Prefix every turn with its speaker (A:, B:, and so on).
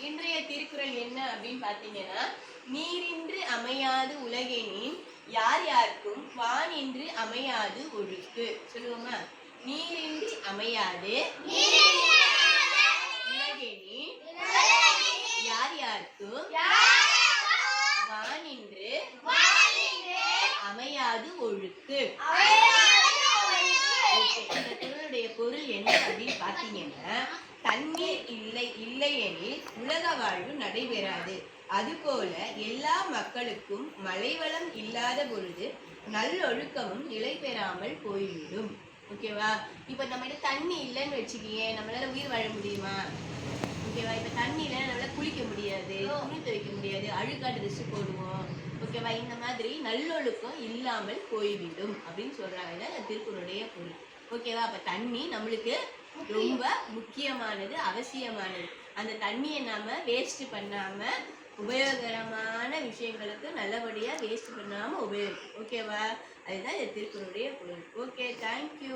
A: இன்றைய திருக்குறள் என்ன அப்படின்னு பாத்தீங்கன்னா, நீரின்றி அமையாது உலகெனின் யார் யாருக்கும் வானின்று அமையாது ஒழுக்கு. சொல்லுவோமா? நீரின்றி அமையாது உலகெனின் யார் யாருக்கும் வானின்று அமையாது ஒழுக்கு. இந்த குறளுடைய பொருள் என்ன அப்படின்னு பாத்தீங்கன்னா, தண்ணீர் இல்லையெனில் உலக வாழ்வு நடைபெறாது. அதுபோல எல்லா மக்களுக்கும் மழைவளம் இல்லாத பொழுது நல்லொழுக்கமும் நிலை பெறாமல் போய்விடும். ஓகேவா? இப்ப நம்ம தண்ணி இல்லைன்னு வச்சுக்கிய, நம்மளால உயிர் வாழ முடியுமா? ஓகேவா? இப்ப தண்ணி இல்லைன்னா நம்மளால குளிக்க முடியாது, துணி துவைக்க முடியாது, அழுக்காட்டு ட்ரெஸ் போடுவோம். ஓகேவா? இந்த மாதிரி நல்லொழுக்கம் இல்லாமல் போய்விடும் அப்படின்னு சொல்றாங்க திருக்குறளுடைய பொருள். ஓகேவா? அப்ப தண்ணி நம்மளுக்கு ரொம்ப முக்கியமானது, அவசியமானது. அந்த தண்ணியை நாம வேஸ்ட் பண்ணாம உபயோகரமான விஷயங்களுக்கு நல்லபடியா வேஸ்ட் பண்ணாம உபயோகிக்கும். ஓகேவா? அதுதான் இந்த திருக்குறளுடைய பொருள். Okay, thank you.